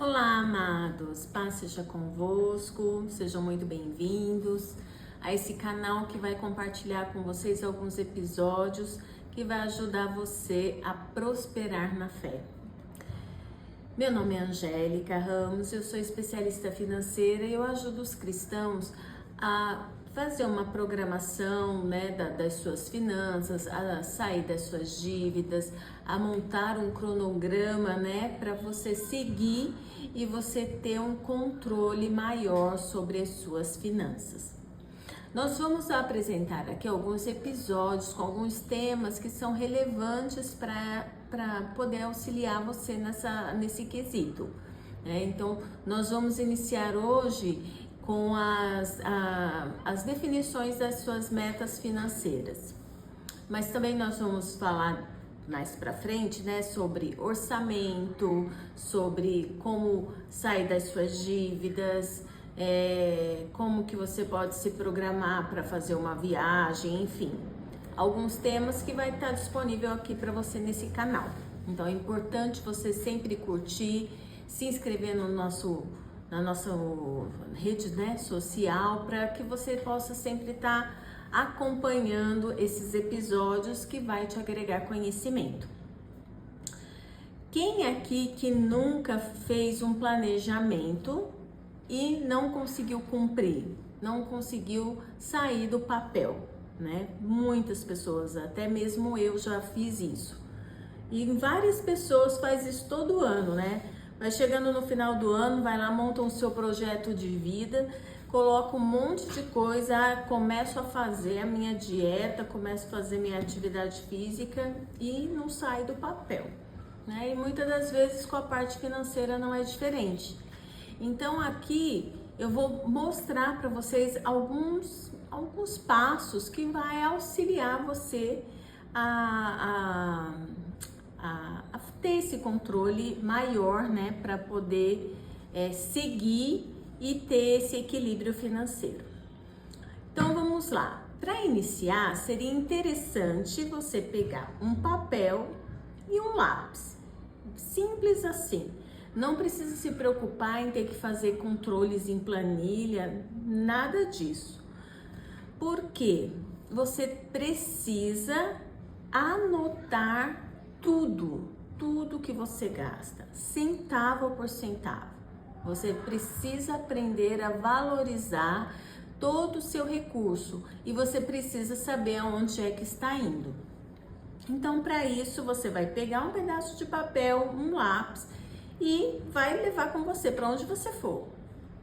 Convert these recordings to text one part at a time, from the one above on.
Olá, amados, paz seja convosco, sejam muito bem-vindos a esse canal que vai compartilhar com vocês alguns episódios que vai ajudar você a prosperar na fé. Meu nome é Angélica Ramos, eu sou especialista financeira e eu ajudo os cristãos a fazer uma programação, das suas finanças, a sair das suas dívidas, a montar um cronograma, para você seguir e você ter um controle maior sobre as suas finanças. Nós vamos apresentar aqui alguns episódios com alguns temas que são relevantes para poder auxiliar você nesse quesito. Então, nós vamos iniciar hoje com as definições das suas metas financeiras. Mas também nós vamos falar mais para frente, sobre orçamento, sobre como sair das suas dívidas, como que você pode se programar para fazer uma viagem, enfim. Alguns temas que vai estar disponível aqui para você nesse canal. Então é importante você sempre curtir, se inscrever na nossa rede social, para que você possa sempre estar acompanhando esses episódios que vai te agregar conhecimento. Quem aqui que nunca fez um planejamento e não conseguiu cumprir, não conseguiu sair do papel, Muitas pessoas, até mesmo eu já fiz isso. E várias pessoas fazem isso todo ano, Vai chegando no final do ano, vai lá, monta o seu projeto de vida, coloca um monte de coisa, começo a fazer a minha dieta, começo a fazer minha atividade física e não sai do papel, E muitas das vezes com a parte financeira não é diferente. Então aqui eu vou mostrar para vocês alguns passos que vai auxiliar você a ter esse controle maior, para poder seguir e ter esse equilíbrio financeiro. Então vamos lá. Para iniciar, seria interessante você pegar um papel e um lápis. Simples assim. Não precisa se preocupar em ter que fazer controles em planilha, nada disso. Porque você precisa anotar tudo que você gasta, centavo por centavo. Você precisa aprender a valorizar todo o seu recurso e você precisa saber aonde é que está indo. Então, para isso, você vai pegar um pedaço de papel, um lápis e vai levar com você para onde você for.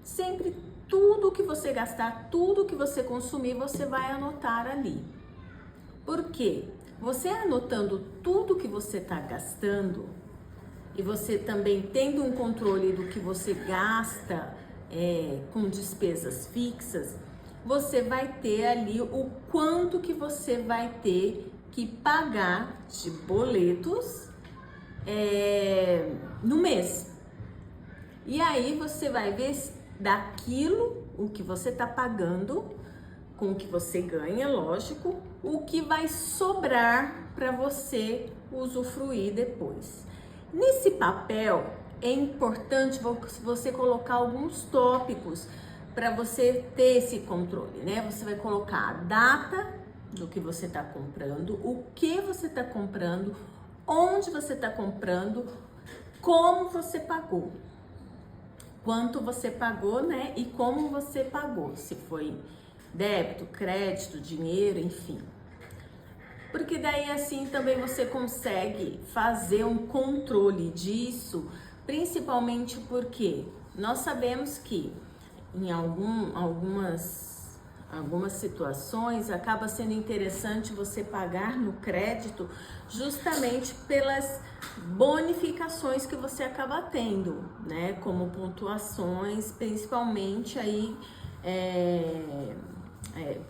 Sempre tudo que você gastar, tudo que você consumir, você vai anotar ali. Por quê? Você anotando tudo que você está gastando e você também tendo um controle do que você gasta com despesas fixas, você vai ter ali o quanto que você vai ter que pagar de boletos no mês. E aí você vai ver daquilo, o que você está pagando, com o que você ganha, lógico, o que vai sobrar para você usufruir depois. Nesse papel é importante você colocar alguns tópicos para você ter esse controle, Você vai colocar a data do que você está comprando, o que você está comprando, onde você está comprando, como você pagou, quanto você pagou, e como você pagou, se foi débito, crédito, dinheiro, enfim. Porque daí assim também você consegue fazer um controle disso, principalmente porque nós sabemos que em algumas situações acaba sendo interessante você pagar no crédito justamente pelas bonificações que você acaba tendo, como pontuações, principalmente aí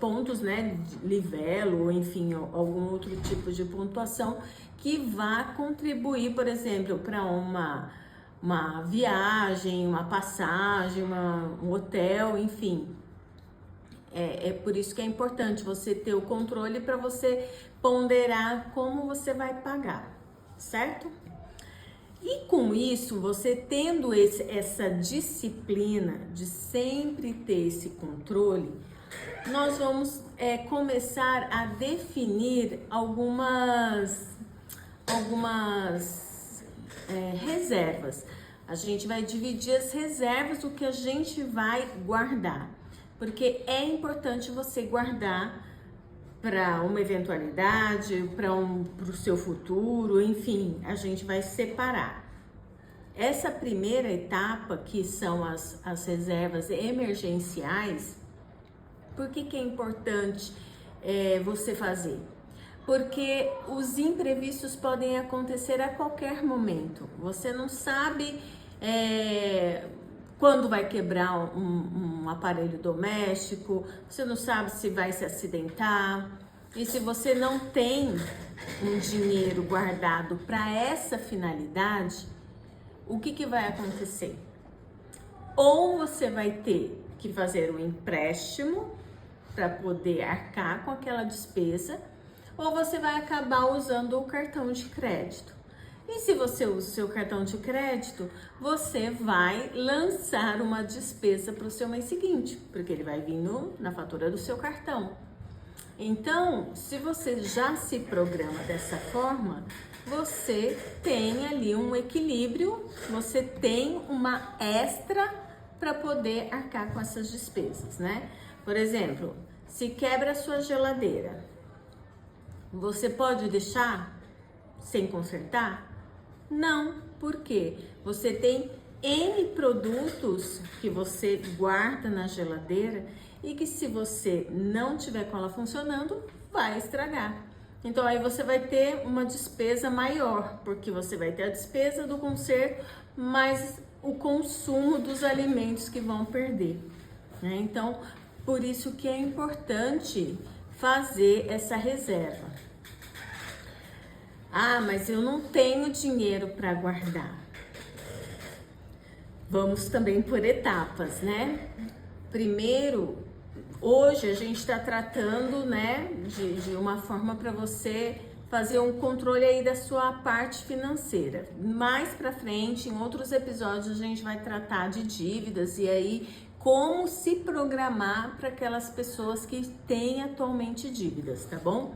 pontos, de livelo, ou enfim, algum outro tipo de pontuação que vá contribuir, por exemplo, para uma viagem, uma passagem, um hotel, enfim. É por isso que é importante você ter o controle para você ponderar como você vai pagar, certo? E com isso, você tendo essa disciplina de sempre ter esse controle, nós vamos começar a definir algumas reservas. A gente vai dividir as reservas, o que a gente vai guardar, porque é importante você guardar para uma eventualidade, para o seu futuro, enfim, a gente vai separar. Essa primeira etapa, que são as reservas emergenciais, por que é importante você fazer? Porque os imprevistos podem acontecer a qualquer momento. Você não sabe quando vai quebrar um aparelho doméstico, você não sabe se vai se acidentar. E se você não tem um dinheiro guardado para essa finalidade, o que vai acontecer? Ou você vai ter que fazer um empréstimo para poder arcar com aquela despesa, ou você vai acabar usando o cartão de crédito. E se você usa o seu cartão de crédito, você vai lançar uma despesa para o seu mês seguinte, porque ele vai vir na fatura do seu cartão. Então, se você já se programa dessa forma, você tem ali um equilíbrio, você tem uma extra para poder arcar com essas despesas, né? Por exemplo, se quebra a sua geladeira, você pode deixar sem consertar? Não, porque você tem N produtos que você guarda na geladeira e que, se você não tiver com ela funcionando, vai estragar. Então aí você vai ter uma despesa maior, porque você vai ter a despesa do conserto, mais o consumo dos alimentos que vão perder, né? Então, por isso que é importante fazer essa reserva. Ah, mas eu não tenho dinheiro para guardar. Vamos também por etapas, né? Primeiro, hoje a gente está tratando, né, de uma forma para você fazer um controle aí da sua parte financeira. Mais para frente, em outros episódios, a gente vai tratar de dívidas e aí como se programar para aquelas pessoas que têm atualmente dívidas, tá bom?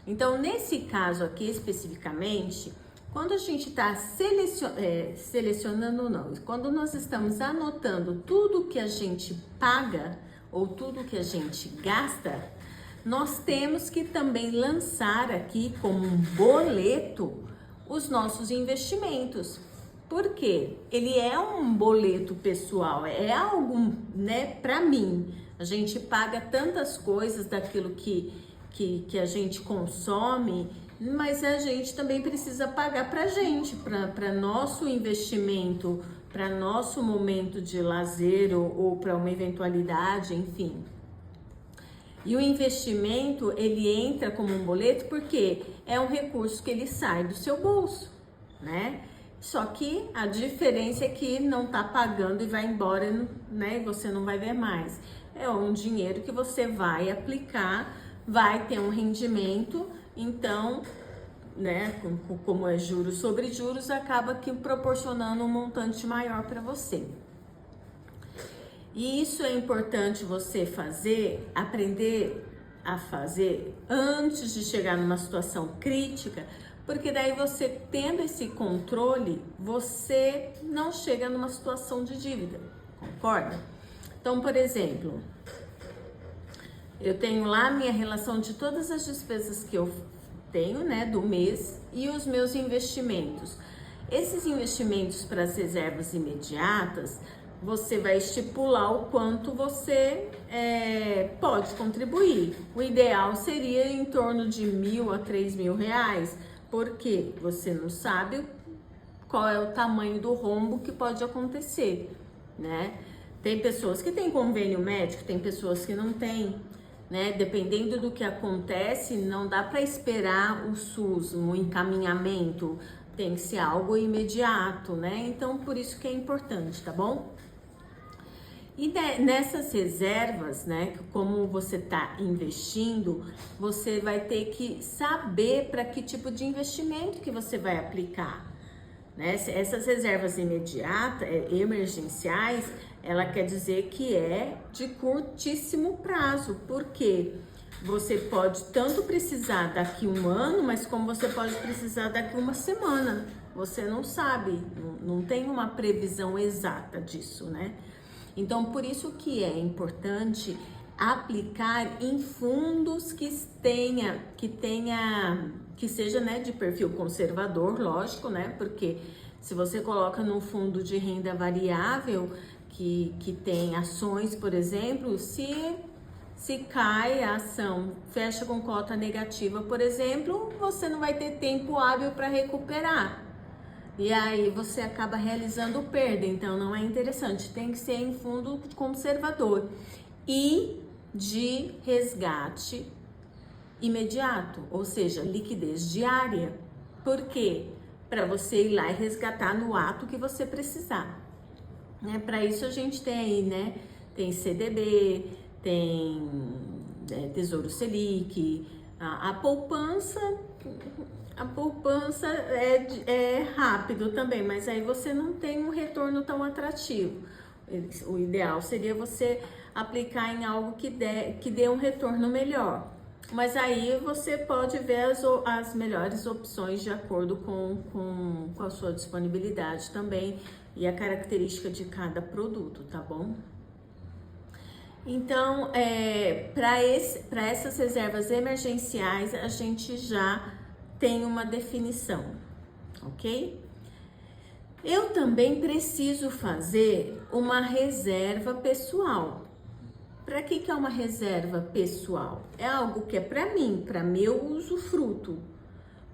Então, nesse caso aqui especificamente, quando a gente está selecionando, não, quando nós estamos anotando tudo que a gente paga ou tudo que a gente gasta, nós temos que também lançar aqui como um boleto os nossos investimentos. Por quê? Ele é um boleto pessoal, é algo, né, para mim. A gente paga tantas coisas daquilo que a gente consome, mas a gente também precisa pagar para a gente, para nosso investimento, para nosso momento de lazer ou para uma eventualidade, enfim. E o investimento, ele entra como um boleto porque é um recurso que ele sai do seu bolso, né? Só que a diferença é que não tá pagando e vai embora, né? E você não vai ver mais. É um dinheiro que você vai aplicar, vai ter um rendimento, então, né, como é juros sobre juros, acaba que proporcionando um montante maior para você. E isso é importante você fazer, aprender a fazer antes de chegar numa situação crítica, porque daí você tendo esse controle, você não chega numa situação de dívida, concorda? Então, por exemplo, eu tenho lá a minha relação de todas as despesas que eu tenho, né, do mês e os meus investimentos. Esses investimentos para as reservas imediatas, você vai estipular o quanto você pode contribuir. O ideal seria em torno de R$1.000 a R$3.000, porque você não sabe qual é o tamanho do rombo que pode acontecer, né? Tem pessoas que têm convênio médico, tem pessoas que não têm, né? Dependendo do que acontece, não dá para esperar o SUS, um encaminhamento, tem que ser algo imediato, né? Então, por isso que é importante, tá bom? E nessas reservas, né, como você está investindo, você vai ter que saber para que tipo de investimento que você vai aplicar. né? Essas reservas imediatas, emergenciais, ela quer dizer que é de curtíssimo prazo, porque você pode tanto precisar daqui um ano, mas como você pode precisar daqui uma semana. Você não sabe, não tem uma previsão exata disso, né? Então, por isso que é importante aplicar em fundos que seja, né, de perfil conservador, lógico, né? Porque se você coloca num fundo de renda variável que tem ações, por exemplo, se cai a ação, fecha com cota negativa, por exemplo, você não vai ter tempo hábil para recuperar. E aí você acaba realizando perda, então não é interessante. Tem que ser em fundo conservador e de resgate imediato, ou seja, liquidez diária. Por quê? Para você ir lá e resgatar no ato que você precisar. Né? Para isso a gente tem aí, né? Tem CDB, tem Tesouro Selic, a poupança é rápido também, mas aí você não tem um retorno tão atrativo. O ideal seria você aplicar em algo que dê um retorno melhor. Mas aí você pode ver as melhores opções de acordo com a sua disponibilidade também e a característica de cada produto, tá bom? Então, para essas reservas emergenciais, a gente já tem uma definição, ok? Eu também preciso fazer uma reserva pessoal. Para que é uma reserva pessoal? É algo que é para mim, para meu usufruto.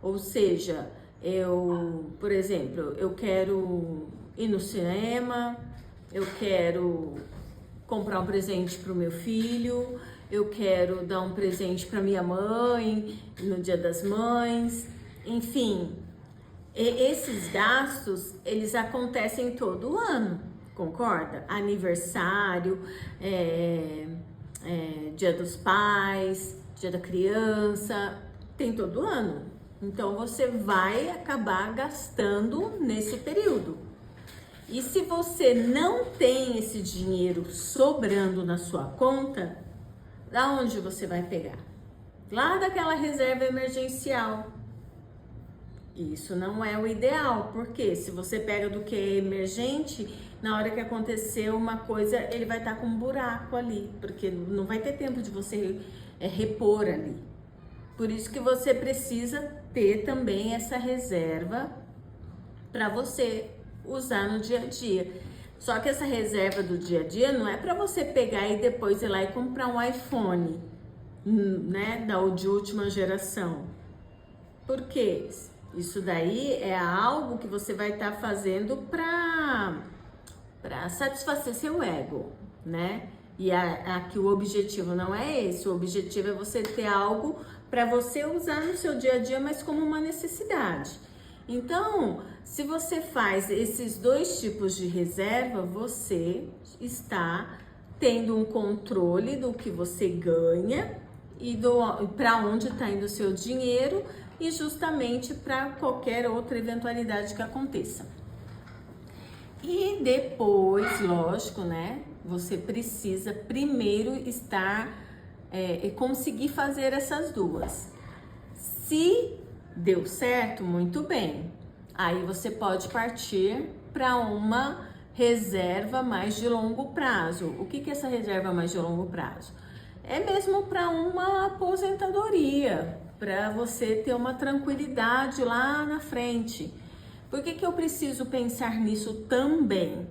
Ou seja, por exemplo, eu quero ir no cinema, eu quero comprar um presente para o meu filho, eu quero dar um presente para minha mãe no Dia das Mães, enfim, esses gastos, eles acontecem todo ano, concorda? Aniversário, Dia dos Pais, Dia da Criança, tem todo ano. Então você vai acabar gastando nesse período. E se você não tem esse dinheiro sobrando na sua conta, da onde você vai pegar? Lá daquela reserva emergencial. Isso não é o ideal, porque se você pega do que é emergente, na hora que acontecer uma coisa, ele vai estar com um buraco ali, porque não vai ter tempo de você repor ali. Por isso que você precisa ter também essa reserva para você usar no dia a dia. Só que essa reserva do dia a dia não é para você pegar e depois ir lá e comprar um iPhone, né, de última geração. Por quê? Isso daí é algo que você vai estar fazendo para satisfazer seu ego, né? E aqui o objetivo não é esse, o objetivo é você ter algo para você usar no seu dia a dia, mas como uma necessidade. Então, se você faz esses dois tipos de reserva, você está tendo um controle do que você ganha e para onde está indo o seu dinheiro e justamente para qualquer outra eventualidade que aconteça. E depois, lógico, né? Você precisa primeiro conseguir fazer essas duas. Se deu certo, muito bem. Aí você pode partir para uma reserva mais de longo prazo. O que é essa reserva mais de longo prazo? É mesmo para uma aposentadoria, para você ter uma tranquilidade lá na frente. Por que eu preciso pensar nisso também?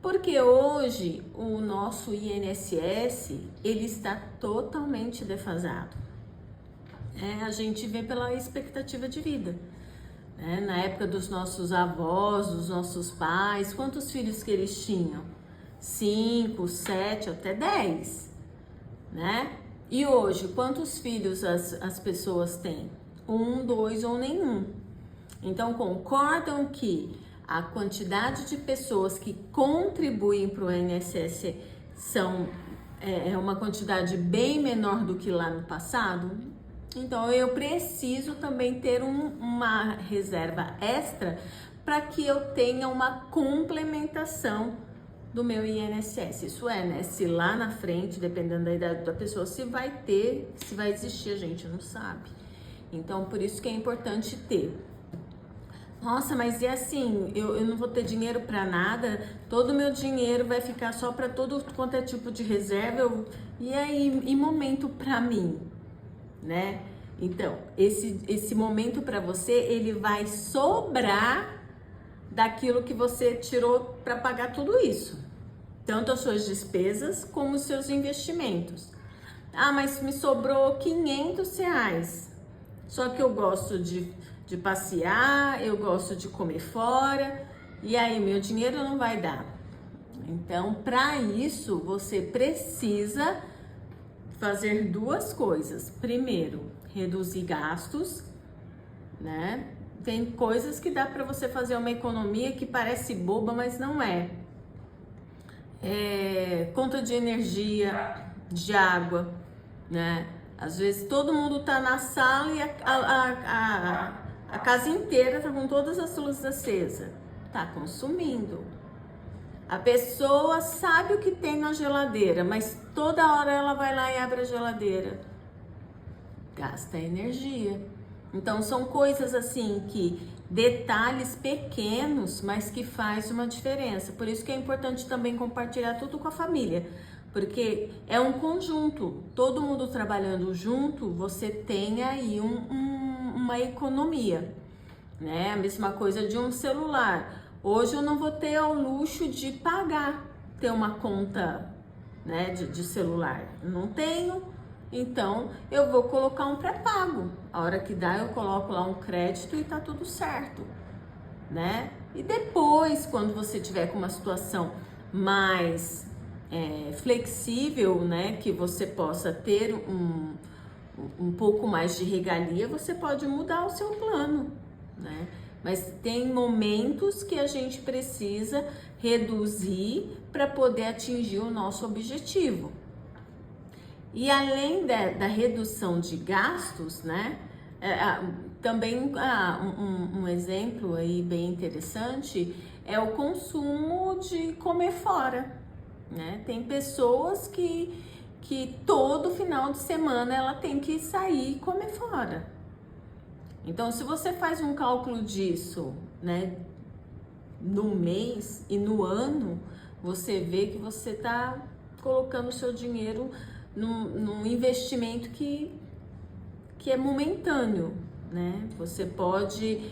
Porque hoje o nosso INSS, ele está totalmente defasado. A gente vê pela expectativa de vida. Na época dos nossos avós, dos nossos pais, quantos filhos que eles tinham? 5, 7, até 10, né? E hoje, quantos filhos as pessoas têm? 1, 2 ou nenhum. Então, concordam que a quantidade de pessoas que contribuem para o INSS é uma quantidade bem menor do que lá no passado? Então eu preciso também ter uma reserva extra para que eu tenha uma complementação do meu INSS. Isso é, né? Se lá na frente, dependendo da idade da pessoa, se vai ter, se vai existir, a gente não sabe. Então, por isso que é importante ter. Nossa, mas e assim, eu não vou ter dinheiro para nada, todo o meu dinheiro vai ficar só para todo quanto é tipo de reserva, e aí, e momento para mim, né? Então, esse momento para você, ele vai sobrar daquilo que você tirou para pagar tudo isso. Tanto as suas despesas como os seus investimentos. Ah, mas me sobrou R$ 500. Só que eu gosto de passear, eu gosto de comer fora, e aí meu dinheiro não vai dar. Então, para isso, você precisa fazer duas coisas. Primeiro, reduzir gastos, né? Tem coisas que dá para você fazer uma economia que parece boba, mas não é. Conta de energia, de água, né? Às vezes todo mundo tá na sala e a casa inteira tá com todas as luzes acesas. Tá consumindo. A pessoa sabe o que tem na geladeira, mas toda hora ela vai lá e abre a geladeira. Gasta energia. Então são coisas assim que detalhes pequenos, mas que faz uma diferença. Por isso que é importante também compartilhar tudo com a família, porque é um conjunto. Todo mundo trabalhando junto, você tem aí uma economia, né? A mesma coisa de um celular. Hoje eu não vou ter o luxo de ter uma conta, né, de celular. Não tenho. Então, eu vou colocar um pré-pago. A hora que dá, eu coloco lá um crédito e tá tudo certo, né? E depois, quando você tiver com uma situação mais flexível, né? Que você possa ter um pouco mais de regalia, você pode mudar o seu plano, né? Mas tem momentos que a gente precisa reduzir para poder atingir o nosso objetivo. E além da redução de gastos, né, também um exemplo aí bem interessante é o consumo de comer fora, né? Tem pessoas que todo final de semana ela tem que sair e comer fora. Então, se você faz um cálculo disso, né, no mês e no ano, você vê que você está colocando o seu dinheiro num investimento que é momentâneo, né? Você pode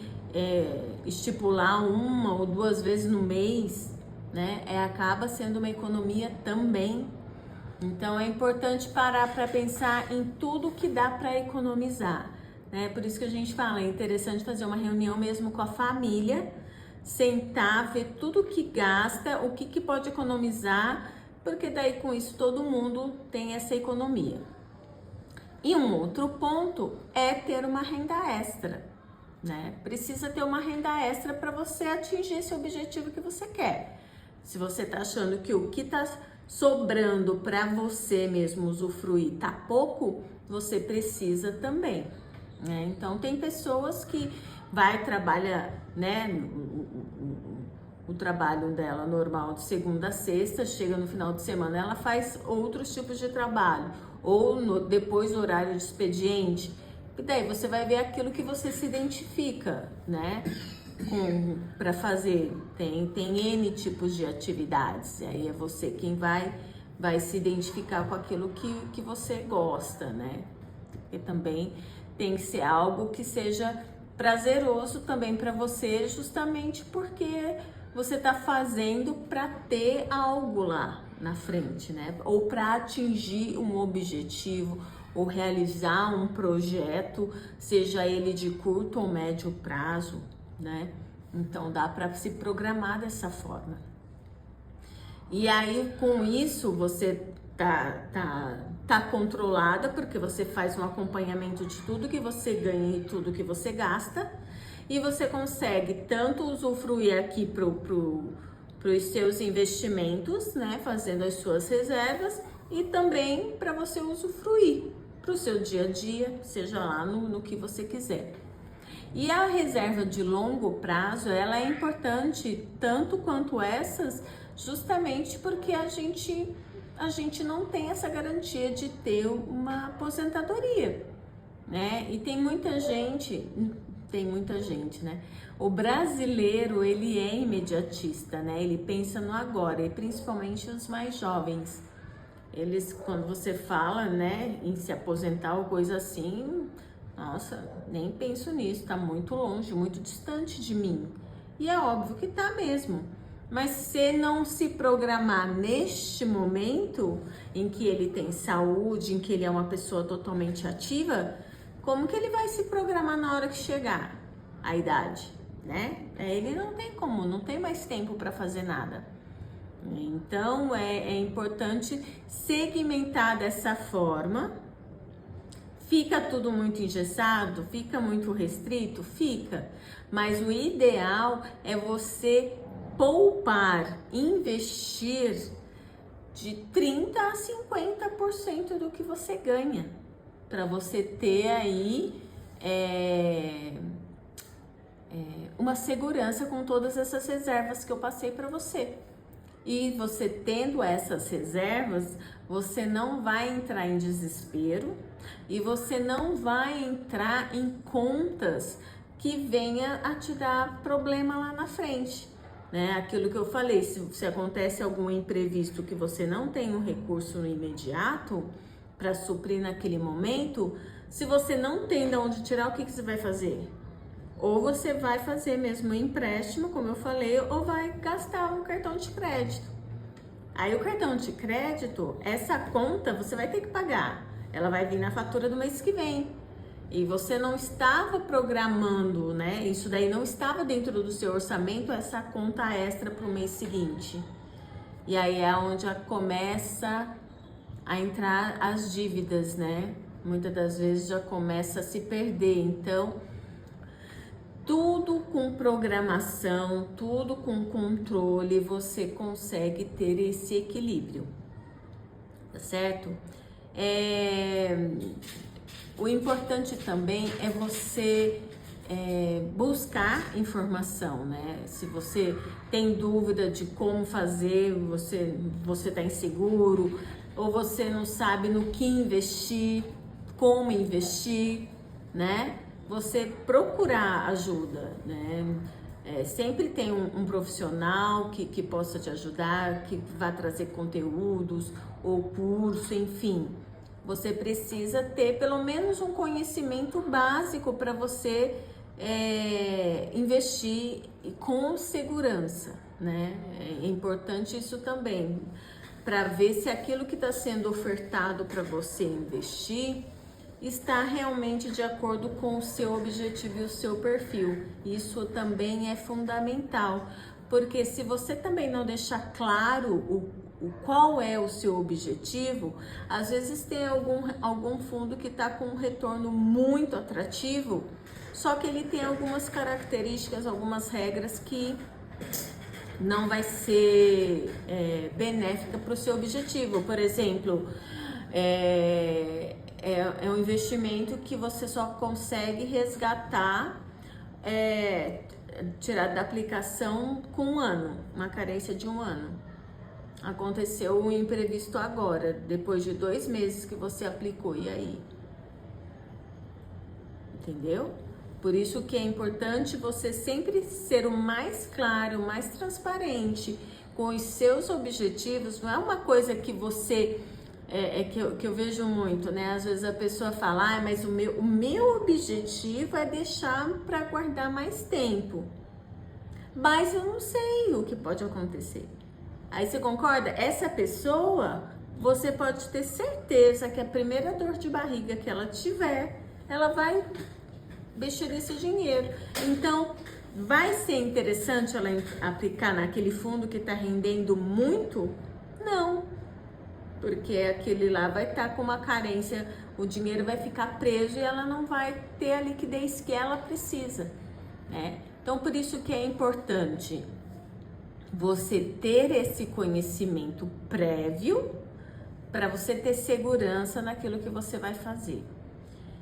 estipular 1 ou 2 vezes no mês, né? Acaba sendo uma economia também. Então é importante parar para pensar em tudo que dá para economizar, né? Por isso que a gente fala, é interessante fazer uma reunião mesmo com a família, sentar, ver tudo que gasta, o que pode economizar, porque daí com isso todo mundo tem essa economia. E um outro ponto é ter uma renda extra, né? Precisa ter uma renda extra para você atingir esse objetivo que você quer. Se você está achando que o que está sobrando para você mesmo usufruir tá pouco, você precisa também, né? Então tem pessoas que trabalhar, né? O trabalho dela normal de segunda a sexta, chega no final de semana, ela faz outros tipos de trabalho, ou depois do horário de expediente, e daí você vai ver aquilo que você se identifica, né, para fazer. Tem N tipos de atividades, e aí é você quem vai se identificar com aquilo que você gosta, né, porque também tem que ser algo que seja prazeroso também para você, justamente porque você está fazendo para ter algo lá na frente, né? Ou para atingir um objetivo, ou realizar um projeto, seja ele de curto ou médio prazo, né? Então dá para se programar dessa forma. E aí com isso você tá controlada, porque você faz um acompanhamento de tudo que você ganha e tudo que você gasta. E você consegue tanto usufruir aqui pros seus investimentos, né, fazendo as suas reservas, e também para você usufruir, para o seu dia a dia, seja lá no que você quiser. E a reserva de longo prazo, ela é importante tanto quanto essas, justamente porque a gente não tem essa garantia de ter uma aposentadoria, né? E tem muita gente, né? O brasileiro, ele é imediatista, né? Ele pensa no agora, e principalmente os mais jovens. Eles, quando você fala, né, em se aposentar ou coisa assim, nossa, nem penso nisso, tá muito longe, muito distante de mim. E é óbvio que tá mesmo. Mas se não se programar neste momento em que ele tem saúde, em que ele é uma pessoa totalmente ativa, como que ele vai se programar na hora que chegar a idade, né? Ele não tem como, não tem mais tempo para fazer nada. Então é importante segmentar dessa forma. Fica tudo muito engessado? Fica muito restrito? Fica. Mas o ideal é você poupar, investir de 30% a 50% do que você ganha, para você ter aí uma segurança com todas essas reservas que eu passei para você. E você tendo essas reservas, você não vai entrar em desespero e você não vai entrar em contas que venha a te dar problema lá na frente, né? Aquilo que eu falei, se acontece algum imprevisto que você não tem um recurso no imediato para suprir naquele momento, se você não tem de onde tirar, o que você vai fazer? Ou você vai fazer mesmo um empréstimo, como eu falei, ou vai gastar um cartão de crédito. Aí o cartão de crédito, essa conta você vai ter que pagar. Ela vai vir na fatura do mês que vem. E você não estava programando, né? Isso daí não estava dentro do seu orçamento, essa conta extra para o mês seguinte. E aí é onde começa a entrar as dívidas, né? Muitas das vezes já começa a se perder. Então, tudo com programação, tudo com controle, você consegue ter esse equilíbrio, tá certo? O importante também é você buscar informação, né? Se você tem dúvida de como fazer, você tá inseguro, ou você não sabe no que investir, como investir, né? Você procurar ajuda, né? Sempre tem um profissional que possa te ajudar, que vai trazer conteúdos ou curso, enfim. Você precisa ter pelo menos um conhecimento básico para você investir com segurança, né? É importante isso também, para ver se aquilo que está sendo ofertado para você investir está realmente de acordo com o seu objetivo e o seu perfil. Isso também é fundamental, porque se você também não deixar claro qual é o seu objetivo, às vezes tem algum fundo que está com um retorno muito atrativo, só que ele tem algumas características, algumas regras que não vai ser benéfica para o seu objetivo. Por exemplo, é um investimento que você só consegue resgatar, tirar da aplicação com um ano, uma carência de um ano. Aconteceu um imprevisto agora, depois de 2 meses que você aplicou, e aí? Entendeu? Por isso que é importante você sempre ser o mais claro, o mais transparente com os seus objetivos. Não é uma coisa que você... que eu vejo muito, né? Às vezes a pessoa fala, mas o meu objetivo é deixar para guardar mais tempo. Mas eu não sei o que pode acontecer. Aí você concorda? Essa pessoa, você pode ter certeza que a primeira dor de barriga que ela tiver, ela vai mexer esse dinheiro. Então, vai ser interessante ela aplicar naquele fundo que está rendendo muito? Não. Porque aquele lá vai estar com uma carência, o dinheiro vai ficar preso e ela não vai ter a liquidez que ela precisa, né? Então, por isso que é importante você ter esse conhecimento prévio para você ter segurança naquilo que você vai fazer.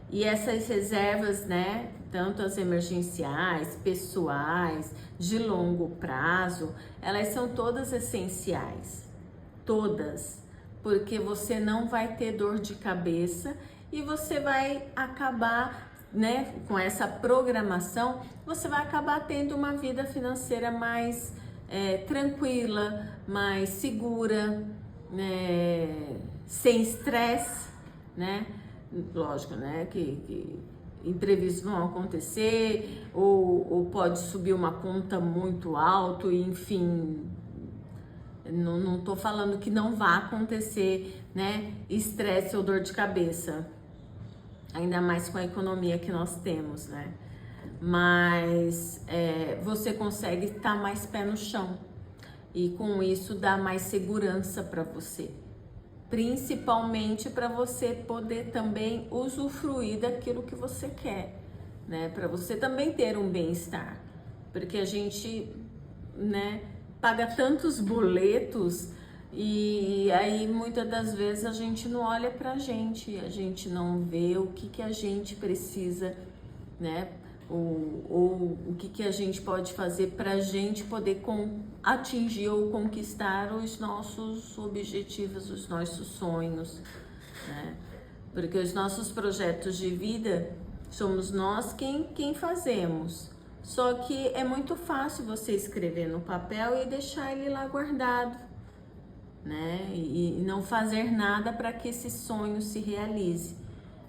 E essas reservas, né, tanto as emergenciais, pessoais, de longo prazo, elas são todas essenciais, todas, porque você não vai ter dor de cabeça e você vai acabar, né, com essa programação, você vai acabar tendo uma vida financeira mais tranquila, mais segura, sem estresse, né? Lógico, né? Que imprevistos vão acontecer, ou pode subir uma conta muito alto, enfim. Não tô falando que não vá acontecer, né? Estresse ou dor de cabeça, ainda mais com a economia que nós temos, né? Mas você consegue estar mais pé no chão e com isso dá mais segurança para você, principalmente para você poder também usufruir daquilo que você quer, né? Para você também ter um bem-estar, porque a gente, né, paga tantos boletos e aí muitas das vezes a gente não olha pra gente, a gente não vê o que a gente precisa, né? Ou o que a gente pode fazer pra gente poder atingir ou conquistar os nossos objetivos, os nossos sonhos, né? Porque os nossos projetos de vida somos nós quem fazemos. Só que é muito fácil você escrever no papel e deixar ele lá guardado, né? E não fazer nada para que esse sonho se realize.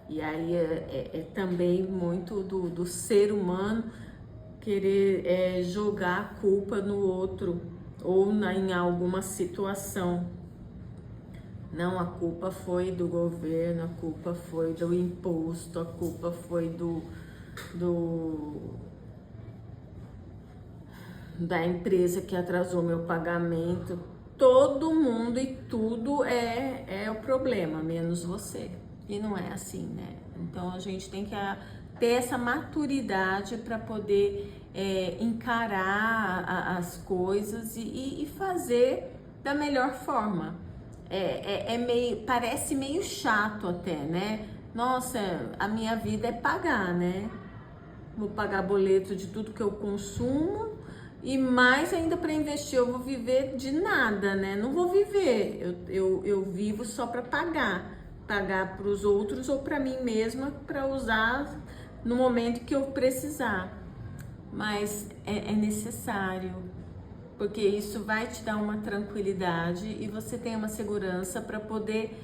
E aí é também muito do ser humano querer jogar a culpa no outro ou em alguma situação. Não, a culpa foi do governo, a culpa foi do imposto, a culpa foi da empresa que atrasou meu pagamento. Todo mundo e tudo é o problema, menos você. E não é assim, né? Então a gente tem que ter essa maturidade para poder encarar as coisas e fazer da melhor forma. Parece meio chato até, né? Nossa, a minha vida é pagar, né? Vou pagar boleto de tudo que eu consumo e mais ainda para investir. Eu vou viver de nada, né? Não vou viver. Eu vivo só para pagar para os outros ou para mim mesma para usar no momento que eu precisar. Mas é necessário, porque isso vai te dar uma tranquilidade e você tem uma segurança para poder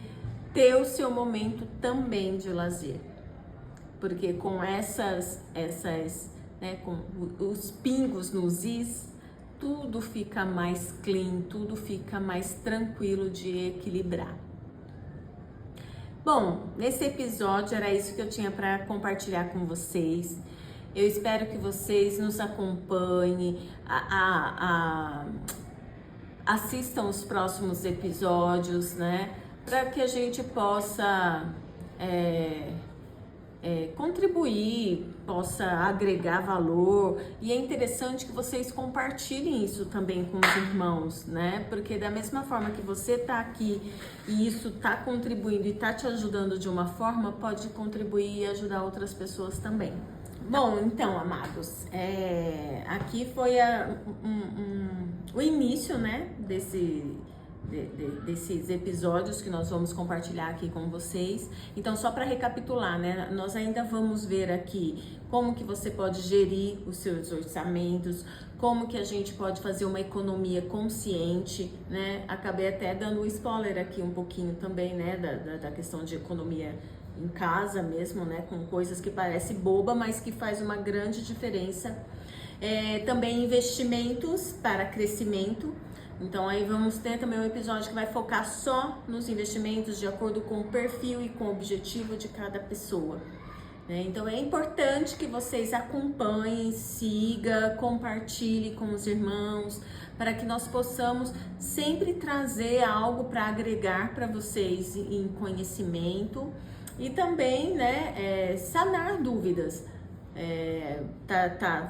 ter o seu momento também de lazer. Porque com essas né, com os pingos nos is, tudo fica mais clean, tudo fica mais tranquilo de equilibrar. Bom, nesse episódio era isso que eu tinha para compartilhar com vocês. Eu espero que vocês nos acompanhem, assistam os próximos episódios, né? Para que a gente possa contribuir, possa agregar valor. E é interessante que vocês compartilhem isso também com os irmãos, né? Porque da mesma forma que você tá aqui e isso tá contribuindo e tá te ajudando de uma forma, pode contribuir e ajudar outras pessoas também. Bom, então, amados, aqui foi o início, né, desses episódios que nós vamos compartilhar aqui com vocês. Então, só para recapitular, né, nós ainda vamos ver aqui como que você pode gerir os seus orçamentos, como que a gente pode fazer uma economia consciente, né? Acabei até dando um spoiler aqui um pouquinho também, né, da questão de economia em casa mesmo, né, com coisas que parecem boba, mas que faz uma grande diferença. Também investimentos para crescimento. Então aí vamos ter também um episódio que vai focar só nos investimentos de acordo com o perfil e com o objetivo de cada pessoa, né? Então é importante que vocês acompanhem, siga, compartilhe com os irmãos, para que nós possamos sempre trazer algo para agregar para vocês em conhecimento e também, né, sanar dúvidas.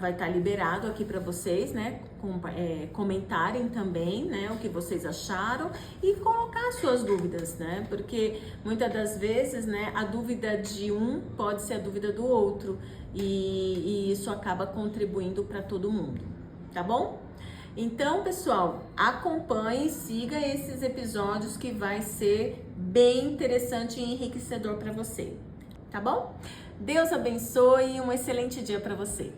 vai estar liberado aqui para vocês, né? Comentarem também, né? O que vocês acharam e colocar suas dúvidas, né? Porque muitas das vezes, né? A dúvida de um pode ser a dúvida do outro e isso acaba contribuindo para todo mundo, tá bom? Então, pessoal, acompanhe e siga esses episódios que vai ser bem interessante e enriquecedor para você, tá bom? Deus abençoe e um excelente dia para você.